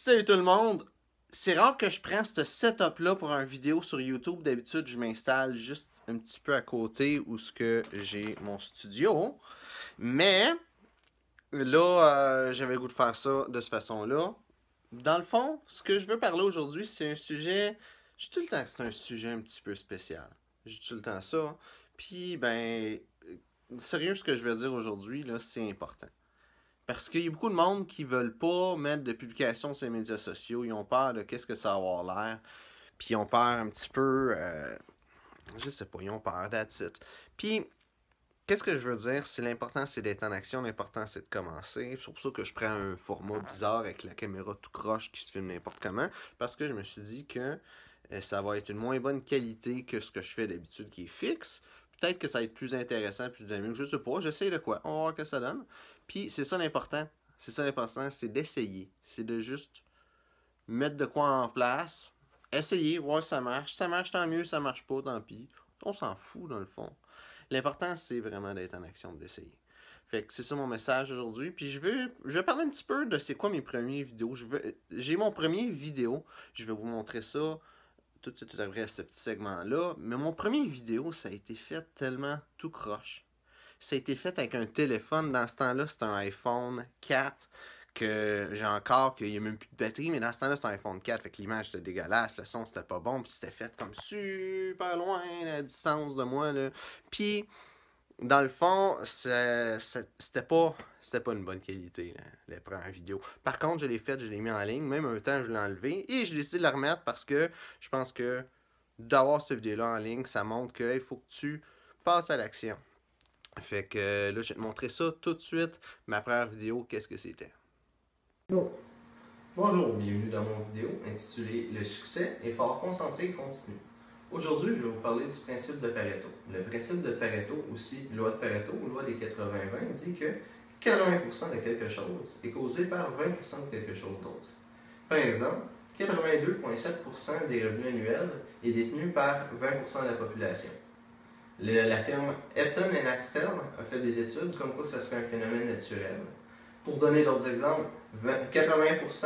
Salut tout le monde! C'est rare que je prenne ce setup-là pour une vidéo sur YouTube. D'habitude, je m'installe juste un petit peu à côté où ce que j'ai mon studio. Mais là, j'avais le goût de faire ça de cette façon-là. Dans le fond, ce que je veux parler aujourd'hui, c'est un sujet... Je dis tout le temps que c'est un sujet un petit peu spécial. Je dis tout le temps ça. Puis, sérieux, ce que je vais dire aujourd'hui, là, c'est important. Parce qu'il y a beaucoup de monde qui veulent pas mettre de publications sur les médias sociaux. Ils ont peur de qu'est-ce que ça va avoir l'air. Puis ils ont peur un petit peu... je sais pas, ils ont peur, that's it. Puis, qu'est-ce que je veux dire? C'est l'important, c'est d'être en action. L'important, c'est de commencer. C'est pour ça que je prends un format bizarre avec la caméra tout croche qui se filme n'importe comment. Parce que je me suis dit que ça va être une moins bonne qualité que ce que je fais d'habitude qui est fixe. Peut-être que ça va être plus intéressant, plus dynamique, je sais pas. J'essaie de quoi. On va voir ce que ça donne. Puis c'est ça l'important. C'est ça l'important, c'est d'essayer. C'est de juste mettre de quoi en place. Essayer, voir si ça marche. Si ça marche, tant mieux. Si ça marche pas, tant pis. On s'en fout dans le fond. L'important, c'est vraiment d'être en action, d'essayer. Fait que c'est ça mon message aujourd'hui. Puis je vais parler un petit peu de c'est quoi mes premières vidéos. J'ai mon premier vidéo. Je vais vous montrer ça tout de suite après ce petit segment-là. Mais mon premier vidéo, ça a été fait tellement tout croche. Ça a été fait avec un téléphone. Dans ce temps-là, c'était un iPhone 4 que j'ai encore, qu'il n'y a même plus de batterie. Mais dans ce temps-là, c'était un iPhone 4. Fait que l'image était dégueulasse. Le son, c'était pas bon. Puis c'était fait comme super loin, à distance de moi, là. Puis, dans le fond, c'était pas une bonne qualité, là, les premières vidéos. Par contre, je l'ai fait, je l'ai mis en ligne. Même un temps, je l'ai enlevé. Et j'ai décidé de la remettre parce que je pense que d'avoir cette vidéo-là en ligne, ça montre qu'il faut que tu passes à l'action. Fait que là, je vais te montrer ça tout de suite. Ma première vidéo, qu'est-ce que c'était? Bon. Bonjour, bienvenue dans mon vidéo intitulée Le succès, effort concentré et continu. Aujourd'hui, je vais vous parler du principe de Pareto. Le principe de Pareto, aussi loi de Pareto, ou loi des 80-20, dit que 80% de quelque chose est causé par 20% de quelque chose d'autre. Par exemple, 82,7% des revenus annuels est détenu par 20% de la population. La firme Epton & Axtell a fait des études comme quoi que ce serait un phénomène naturel. Pour donner d'autres exemples, 80%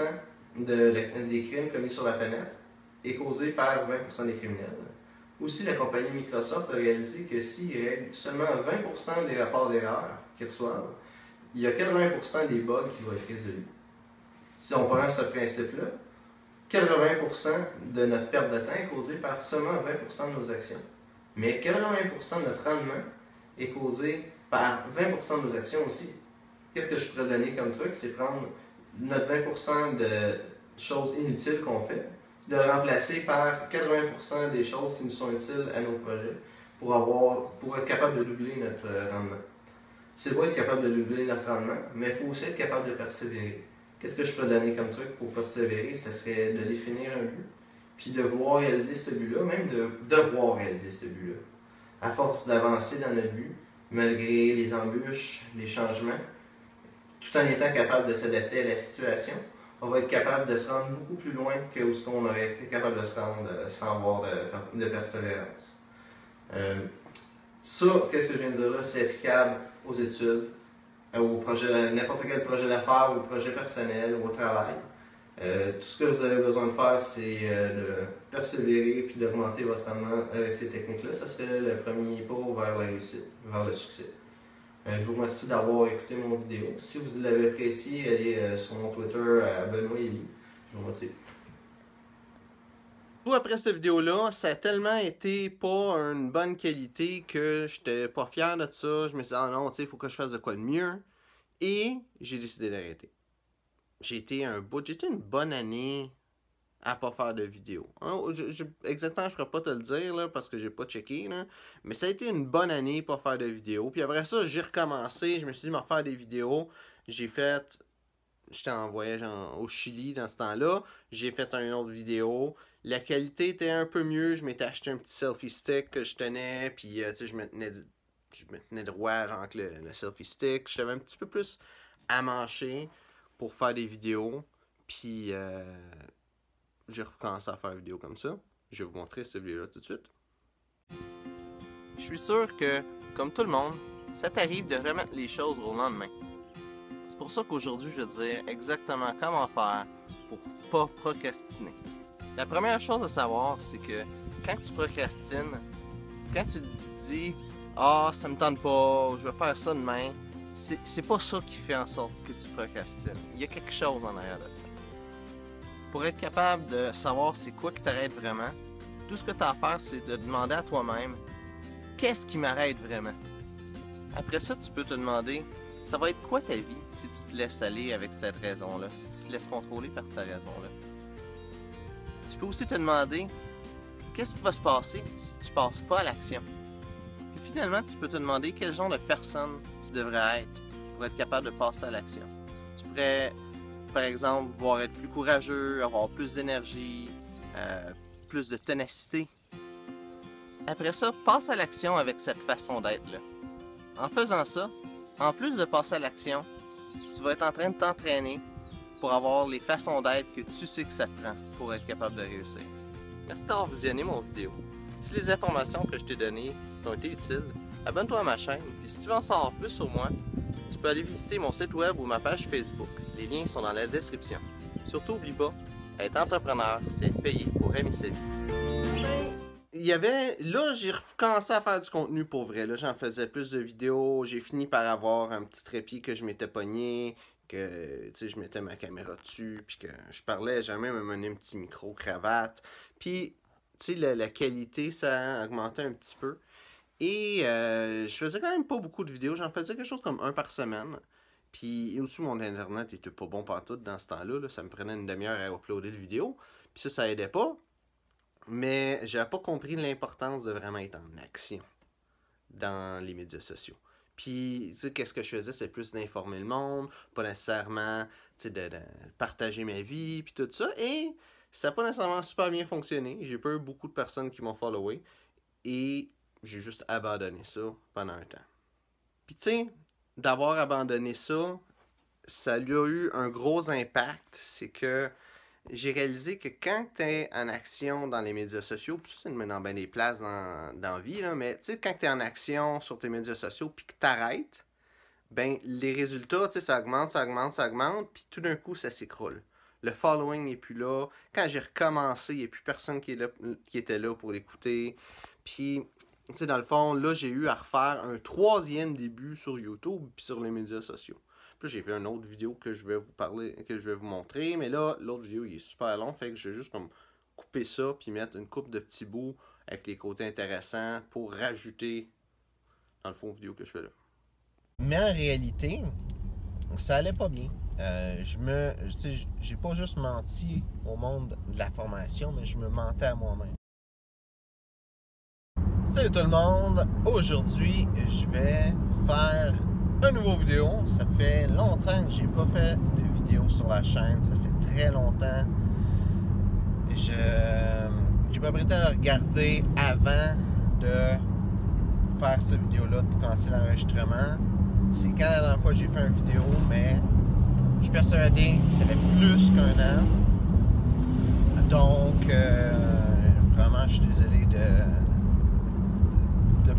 des crimes commis sur la planète est causé par 20% des criminels. Aussi, la compagnie Microsoft a réalisé que s'ils règlent seulement 20% des rapports d'erreur qu'ils reçoivent, il y a 80% des bugs qui vont être résolus. Si on prend ce principe-là, 80% de notre perte de temps est causée par seulement 20% de nos actions. Mais 80% de notre rendement est causé par 20% de nos actions aussi. Qu'est-ce que je pourrais donner comme truc? C'est prendre notre 20% de choses inutiles qu'on fait, de le remplacer par 80% des choses qui nous sont utiles à nos projets pour être capable de doubler notre rendement. C'est beau être capable de doubler notre rendement, mais il faut aussi être capable de persévérer. Qu'est-ce que je peux donner comme truc pour persévérer? Ce serait de définir un but, puis de vouloir réaliser ce but-là, même de devoir réaliser ce but-là. À force d'avancer dans notre but, malgré les embûches, les changements, tout en étant capable de s'adapter à la situation, on va être capable de se rendre beaucoup plus loin que où ce qu'on aurait été capable de se rendre sans avoir de persévérance. Ça, qu'est-ce que je viens de dire là, c'est applicable aux études, au projet, n'importe quel projet d'affaires, au projet personnel, ou au travail. Tout ce que vous avez besoin de faire, c'est de persévérer et d'augmenter votre rendement avec ces techniques-là. Ça serait le premier pas vers la réussite, vers le succès. Je vous remercie d'avoir écouté mon vidéo. Si vous l'avez apprécié, allez sur mon Twitter à Benoît Elie. Je vous remercie. Après cette vidéo-là, ça a tellement été pas une bonne qualité que j'étais pas fier de ça. Je me suis dit, ah non, tu sais, il faut que je fasse de quoi de mieux. Et j'ai décidé d'arrêter. J'ai été une bonne année à pas faire de vidéo. Exactement, je pourrais pas te le dire là, parce que j'ai pas checké. Là, mais ça a été une bonne année pas faire de vidéo. Puis après ça, j'ai recommencé. Je me suis dit, m'en faire des vidéos. J'étais en voyage au Chili dans ce temps-là. J'ai fait une autre vidéo. La qualité était un peu mieux. Je m'étais acheté un petit selfie stick que je tenais. Puis, tu sais, je me tenais droit, genre, avec le selfie stick. Je savais un petit peu plus à mancher pour faire des vidéos. Puis, j'ai recommencé à faire une vidéo comme ça. Je vais vous montrer cette vidéo-là tout de suite. Je suis sûr que, comme tout le monde, ça t'arrive de remettre les choses au lendemain. C'est pour ça qu'aujourd'hui, je vais te dire exactement comment faire pour pas procrastiner. La première chose à savoir, c'est que quand tu procrastines, quand tu te dis « Ah, ça me tente pas, je vais faire ça demain », c'est pas ça qui fait en sorte que tu procrastines. Il y a quelque chose en arrière de ça. Pour être capable de savoir c'est quoi qui t'arrête vraiment, tout ce que tu as à faire, c'est de demander à toi-même « Qu'est-ce qui m'arrête vraiment? » Après ça, tu peux te demander « Ça va être quoi ta vie si tu te laisses aller avec cette raison-là, si tu te laisses contrôler par cette raison-là? » Tu peux aussi te demander qu'est-ce qui va se passer si tu passes pas à l'action. Puis finalement, tu peux te demander quel genre de personne tu devrais être pour être capable de passer à l'action. Tu pourrais, par exemple, vouloir être plus courageux, avoir plus d'énergie, plus de ténacité. Après ça, passe à l'action avec cette façon d'être-là. En faisant ça, en plus de passer à l'action, tu vas être en train de t'entraîner pour avoir les façons d'être que tu sais que ça te prend pour être capable de réussir. Merci d'avoir visionné mon vidéo. Si les informations que je t'ai données t'ont été utiles, abonne-toi à ma chaîne et si tu veux en savoir plus sur moi, tu peux aller visiter mon site web ou ma page Facebook. Les liens sont dans la description. Surtout, n'oublie pas, être entrepreneur, c'est être payé pour aimer sa vie. Là, j'ai recommencé à faire du contenu pour vrai. Là, j'en faisais plus de vidéos. J'ai fini par avoir un petit trépied que je m'étais pogné, que je mettais ma caméra dessus, puis que je parlais. J'ai même amené un petit micro cravate. Puis, la qualité, ça a augmenté un petit peu. Et je faisais quand même pas beaucoup de vidéos. J'en faisais quelque chose comme un par semaine. Puis aussi, mon internet était pas bon pantoute dans ce temps-là. Là. Ça me prenait une demi-heure à uploader le vidéo. Puis ça aidait pas. Mais j'avais pas compris l'importance de vraiment être en action dans les médias sociaux. Puis, tu sais, qu'est-ce que je faisais? C'est plus d'informer le monde, pas nécessairement, tu sais, de partager ma vie, puis tout ça. Et ça n'a pas nécessairement super bien fonctionné. J'ai pas eu beaucoup de personnes qui m'ont followé. Et j'ai juste abandonné ça pendant un temps. Puis, tu sais, d'avoir abandonné ça, ça lui a eu un gros impact. C'est que j'ai réalisé que quand tu es en action dans les médias sociaux, puis ça, c'est dans bien des places dans la vie, là, mais tu sais, quand tu es en action sur tes médias sociaux, puis que tu arrêtes, ben les résultats, tu sais, ça augmente, puis tout d'un coup, ça s'écroule. Le following n'est plus là. Quand j'ai recommencé, il n'y a plus personne qui était là pour l'écouter. Puis, tu sais, dans le fond, là, j'ai eu à refaire un troisième début sur YouTube, puis sur les médias sociaux. Puis j'ai fait une autre vidéo que je vais vous parler, que je vais vous montrer, mais là, l'autre vidéo, il est super long, fait que je vais juste comme couper ça, puis mettre une coupe de petits bouts avec les côtés intéressants pour rajouter dans le fond vidéo que je fais là. Mais en réalité, ça allait pas bien. J'ai pas juste menti au monde de la formation, mais je me mentais à moi-même. Salut tout le monde! Aujourd'hui, je vais faire une nouvelle vidéo. Ça fait longtemps que j'ai pas fait de vidéo sur la chaîne. Ça fait très longtemps. J'ai pas pris le temps de regarder avant de faire cette vidéo-là, de commencer l'enregistrement. C'est quand la dernière fois que j'ai fait une vidéo, mais je suis persuadé que ça fait plus qu'un an. Donc, vraiment, je suis désolé de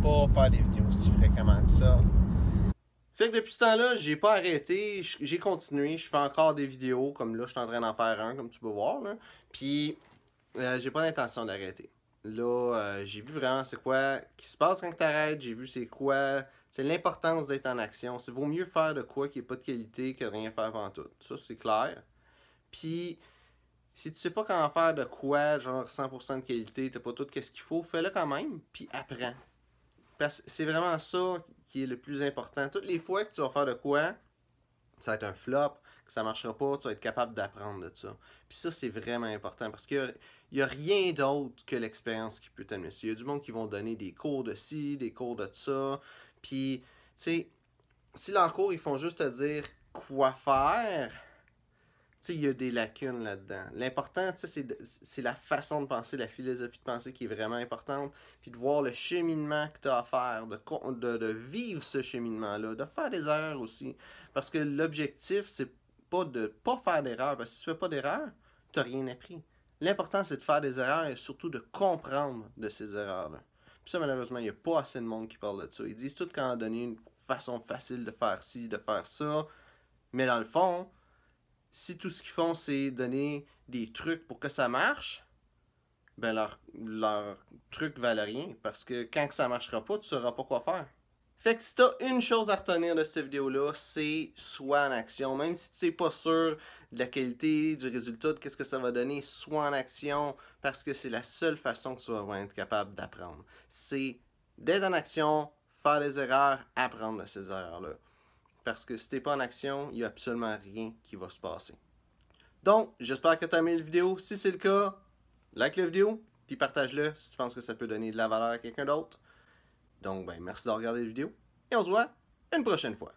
pas faire des vidéos aussi fréquemment que ça. Fait que depuis ce temps-là, j'ai pas arrêté, j'ai continué, je fais encore des vidéos, comme là, je suis en train d'en faire un, comme tu peux voir, là. Puis, j'ai pas l'intention d'arrêter. Là, j'ai vu vraiment c'est quoi qui se passe quand tu arrêtes, j'ai vu c'est quoi, c'est l'importance d'être en action. C'est vaut mieux faire de quoi qui n'est pas de qualité que de rien faire pendant tout. Ça, c'est clair. Puis, si tu sais pas comment faire de quoi, genre 100% de qualité, t'as pas tout qu'est-ce qu'il faut, fais-le quand même, puis apprends. Parce que c'est vraiment ça qui est le plus important. Toutes les fois que tu vas faire de quoi, ça va être un flop, que ça marchera pas, tu vas être capable d'apprendre de ça. Puis ça, c'est vraiment important parce qu'il n'y a rien d'autre que l'expérience qui peut t'amener. Il y a du monde qui vont donner des cours de ci, des cours de ça. Puis, tu sais, si leurs cours, ils font juste te dire quoi faire, tu sais, il y a des lacunes là-dedans. L'important, tu sais, c'est la façon de penser, la philosophie de pensée qui est vraiment importante. Puis de voir le cheminement que tu as à faire, de vivre ce cheminement-là, de faire des erreurs aussi. Parce que l'objectif, c'est pas de pas faire d'erreurs. Parce que si tu fais pas d'erreurs, tu n'as rien appris. L'important, c'est de faire des erreurs et surtout de comprendre de ces erreurs-là. Puis ça, malheureusement, il n'y a pas assez de monde qui parle de ça. Ils disent tout qu'on a donné une façon facile de faire ci, de faire ça. Mais dans le fond, Si tout ce qu'ils font, c'est donner des trucs pour que ça marche, ben leur truc valent rien. Parce que quand ça marchera pas, tu sauras pas quoi faire. Fait que si t'as une chose à retenir de cette vidéo-là, c'est sois en action. Même si tu n'es pas sûr de la qualité, du résultat, de qu'est-ce que ça va donner, sois en action parce que c'est la seule façon que tu vas être capable d'apprendre. C'est d'être en action, faire des erreurs, apprendre de ces erreurs-là. Parce que si tu n'es pas en action, il n'y a absolument rien qui va se passer. Donc, j'espère que tu as aimé la vidéo. Si c'est le cas, like la vidéo, puis partage-le si tu penses que ça peut donner de la valeur à quelqu'un d'autre. Donc, ben, merci de regarder la vidéo et on se voit une prochaine fois.